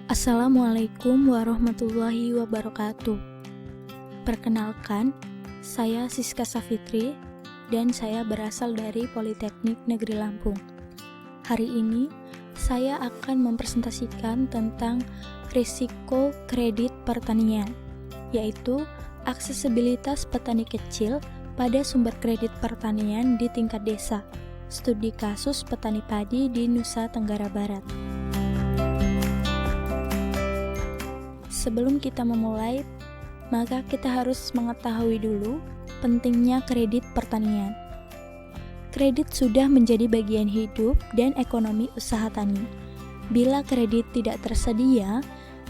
Assalamualaikum warahmatullahi wabarakatuh. Perkenalkan, saya Siska Safitri dan saya berasal dari Politeknik Negeri Lampung. Hari ini saya akan mempresentasikan tentang risiko kredit pertanian, yaitu aksesibilitas petani kecil pada sumber kredit pertanian di tingkat desa. Studi kasus petani padi di Nusa Tenggara Barat. Sebelum kita memulai, maka kita harus mengetahui dulu pentingnya kredit pertanian. Kredit sudah menjadi bagian hidup dan ekonomi usaha tani. Bila kredit tidak tersedia,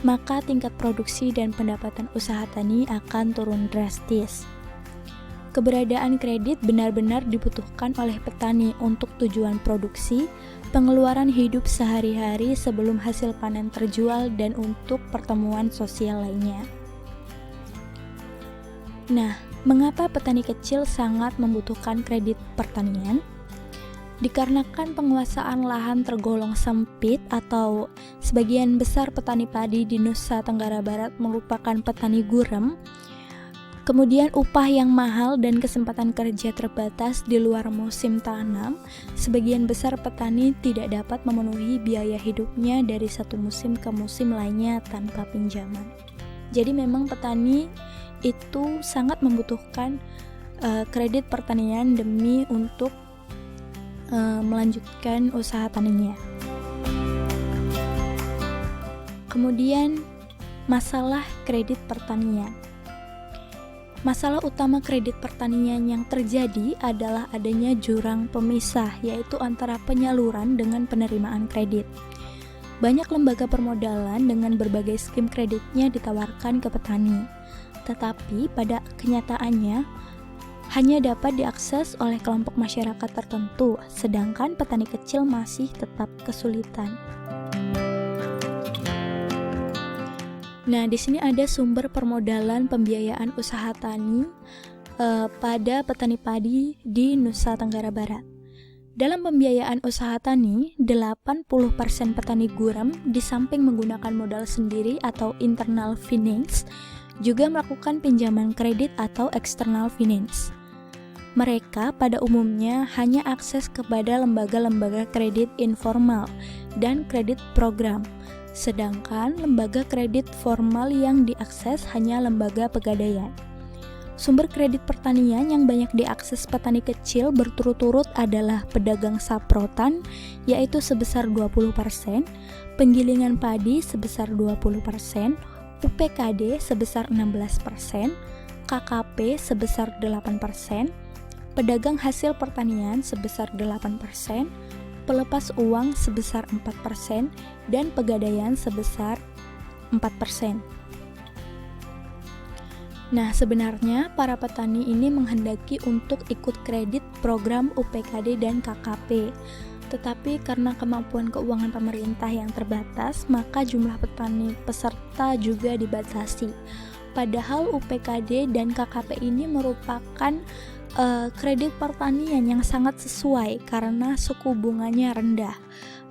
maka tingkat produksi dan pendapatan usaha tani akan turun drastis. Keberadaan kredit benar-benar dibutuhkan oleh petani untuk tujuan produksi, pengeluaran hidup sehari-hari sebelum hasil panen terjual, dan untuk pertemuan sosial lainnya. Nah, mengapa petani kecil sangat membutuhkan kredit pertanian? Dikarenakan penguasaan lahan tergolong sempit atau sebagian besar petani padi di Nusa Tenggara Barat merupakan petani gurem, kemudian upah yang mahal dan kesempatan kerja terbatas di luar musim tanam, sebagian besar petani tidak dapat memenuhi biaya hidupnya dari satu musim ke musim lainnya tanpa pinjaman. Jadi memang petani itu sangat membutuhkan kredit pertanian demi untuk melanjutkan usaha taninya. Kemudian masalah kredit pertanian. Masalah utama kredit pertanian yang terjadi adalah adanya jurang pemisah, yaitu antara penyaluran dengan penerimaan kredit. Banyak lembaga permodalan dengan berbagai skim kreditnya ditawarkan ke petani, tetapi pada kenyataannya hanya dapat diakses oleh kelompok masyarakat tertentu, sedangkan petani kecil masih tetap kesulitan. Nah, di sini ada sumber permodalan pembiayaan usaha tani pada petani padi di Nusa Tenggara Barat. Dalam pembiayaan usaha tani, 80% petani gurem di samping menggunakan modal sendiri atau internal finance, juga melakukan pinjaman kredit atau external finance. Mereka pada umumnya hanya akses kepada lembaga-lembaga kredit informal dan kredit program, sedangkan lembaga kredit formal yang diakses hanya lembaga pegadaian. Sumber kredit pertanian yang banyak diakses petani kecil berturut-turut adalah pedagang saprotan, yaitu sebesar 20%, penggilingan padi sebesar 20%, UPKD sebesar 16%, KKP sebesar 8%, pedagang hasil pertanian sebesar 8%, pelepas uang sebesar 4%, dan pegadaian sebesar 4%. Nah, sebenarnya para petani ini menghendaki untuk ikut kredit program UPKD dan KKP. Tetapi karena kemampuan keuangan pemerintah yang terbatas, maka jumlah petani peserta juga dibatasi. Padahal UPKD dan KKP ini merupakan kredit pertanian yang sangat sesuai karena suku bunganya rendah.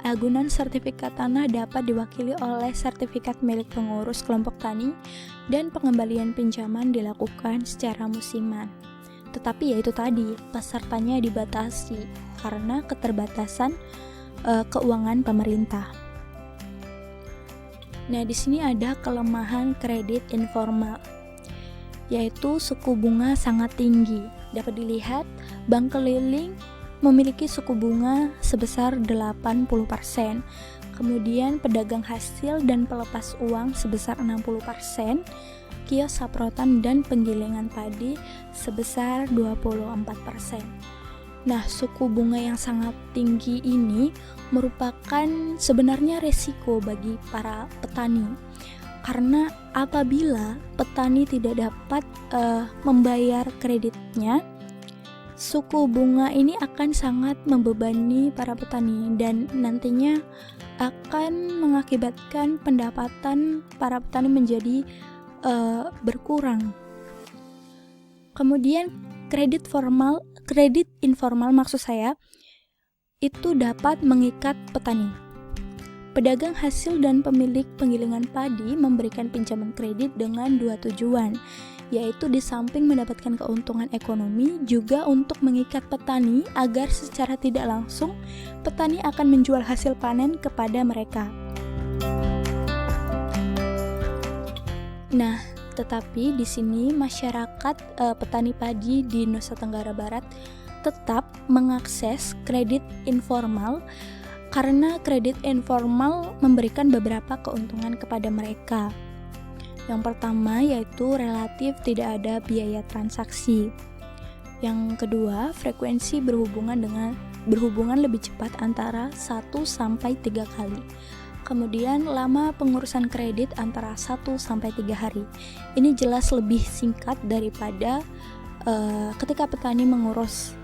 Agunan sertifikat tanah dapat diwakili oleh sertifikat milik pengurus kelompok tani dan pengembalian pinjaman dilakukan secara musiman. Tetapi yaitu tadi, pesertanya dibatasi karena keterbatasan keuangan pemerintah. Nah, di sini ada kelemahan kredit informal, yaitu suku bunga sangat tinggi. Dapat dilihat, bank keliling memiliki suku bunga sebesar 80%, kemudian pedagang hasil dan pelepas uang sebesar 60%, kios saprotan dan penggilingan padi sebesar 24%. Nah, suku bunga yang sangat tinggi ini merupakan sebenarnya resiko bagi para petani, karena apabila petani tidak dapat membayar kreditnya, suku bunga ini akan sangat membebani para petani dan nantinya akan mengakibatkan pendapatan para petani menjadi berkurang. Kemudian kredit informal maksud saya itu dapat mengikat petani. Pedagang hasil dan pemilik penggilingan padi memberikan pinjaman kredit dengan dua tujuan, yaitu di samping mendapatkan keuntungan ekonomi, juga untuk mengikat petani agar secara tidak langsung petani akan menjual hasil panen kepada mereka. Nah, tetapi di sini masyarakat petani padi di Nusa Tenggara Barat tetap mengakses kredit informal karena kredit informal memberikan beberapa keuntungan kepada mereka. Yang pertama yaitu relatif tidak ada biaya transaksi. Yang kedua, frekuensi berhubungan lebih cepat antara 1 sampai 3 kali. Kemudian lama pengurusan kredit antara 1 sampai 3 hari. Ini jelas lebih singkat daripada ketika petani mengurus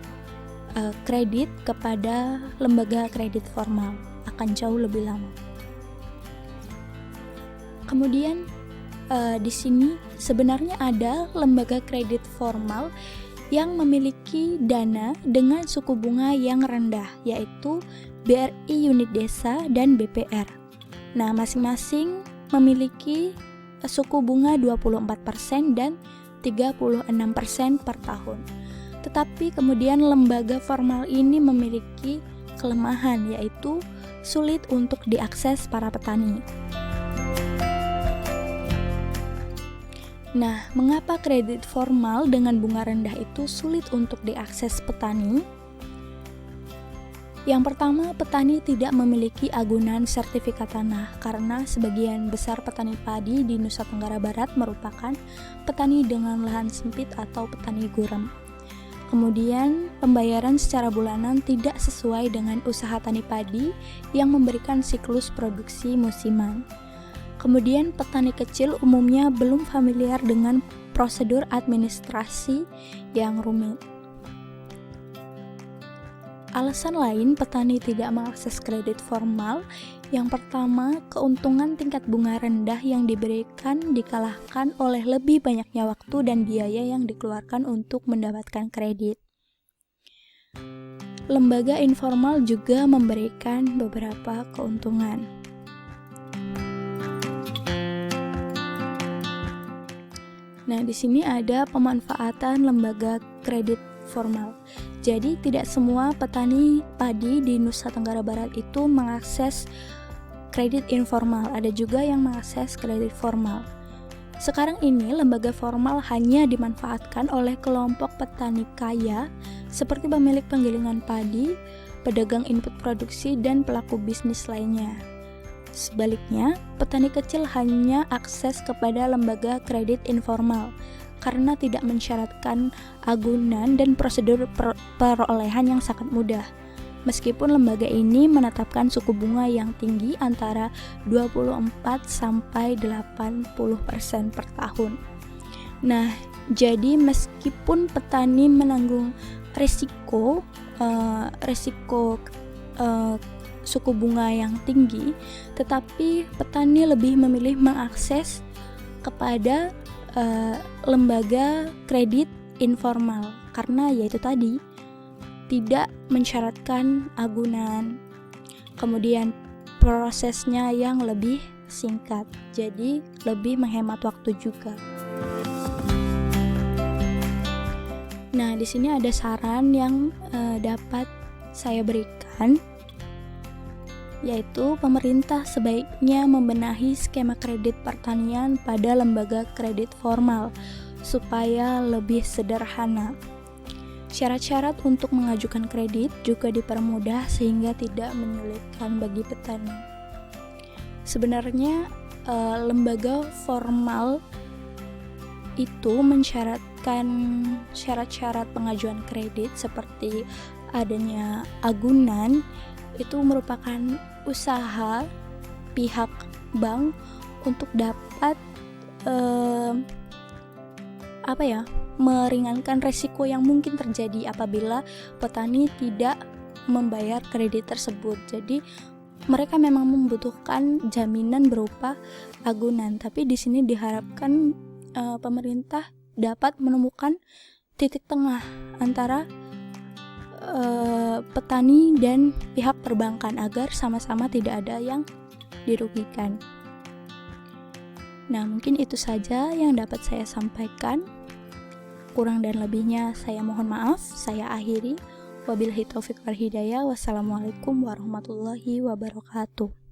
kredit kepada lembaga kredit formal, akan jauh lebih lama. Kemudian di sini sebenarnya ada lembaga kredit formal yang memiliki dana dengan suku bunga yang rendah, yaitu BRI Unit Desa dan BPR. Nah, masing-masing memiliki suku bunga 24% dan 36% per tahun. Tetapi kemudian lembaga formal ini memiliki kelemahan, yaitu sulit untuk diakses para petani. Nah, mengapa kredit formal dengan bunga rendah itu sulit untuk diakses petani? Yang pertama, petani tidak memiliki agunan sertifikat tanah karena sebagian besar petani padi di Nusa Tenggara Barat merupakan petani dengan lahan sempit atau petani gurem. Kemudian, pembayaran secara bulanan tidak sesuai dengan usaha tani padi yang memberikan siklus produksi musiman. Kemudian, petani kecil umumnya belum familiar dengan prosedur administrasi yang rumit. Alasan lain petani tidak mengakses kredit formal, yang pertama, keuntungan tingkat bunga rendah yang diberikan dikalahkan oleh lebih banyaknya waktu dan biaya yang dikeluarkan untuk mendapatkan kredit. Lembaga informal juga memberikan beberapa keuntungan. Nah, di sini ada pemanfaatan lembaga kredit formal. Jadi, tidak semua petani padi di Nusa Tenggara Barat itu mengakses kredit informal. Ada juga yang mengakses kredit formal. Sekarang ini, lembaga formal hanya dimanfaatkan oleh kelompok petani kaya seperti pemilik penggilingan padi, pedagang input produksi, dan pelaku bisnis lainnya. Sebaliknya, petani kecil hanya akses kepada lembaga kredit informal karena tidak mensyaratkan agunan dan prosedur perolehan yang sangat mudah. Meskipun lembaga ini menetapkan suku bunga yang tinggi antara 24 sampai 80% per tahun. Nah, jadi meskipun petani menanggung risiko suku bunga yang tinggi, tetapi petani lebih memilih mengakses kepada lembaga kredit informal karena yaitu tadi tidak mensyaratkan agunan, kemudian prosesnya yang lebih singkat, jadi lebih menghemat waktu juga. Nah, di sini ada saran yang dapat saya berikan, yaitu pemerintah sebaiknya membenahi skema kredit pertanian pada lembaga kredit formal supaya lebih sederhana. Syarat-syarat untuk mengajukan kredit juga dipermudah sehingga tidak menyulitkan bagi petani. Sebenarnya lembaga formal itu mensyaratkan syarat-syarat pengajuan kredit seperti adanya agunan. Itu merupakan usaha pihak bank untuk dapat meringankan resiko yang mungkin terjadi apabila petani tidak membayar kredit tersebut. Jadi mereka memang membutuhkan jaminan berupa agunan, tapi di sini diharapkan pemerintah dapat menemukan titik tengah antara petani dan pihak perbankan agar sama-sama tidak ada yang dirugikan. Nah, mungkin itu saja yang dapat saya sampaikan. Kurang dan lebihnya saya mohon maaf. Saya akhiri. Wabillahi taufiq wal hidayah. Wassalamualaikum warahmatullahi wabarakatuh.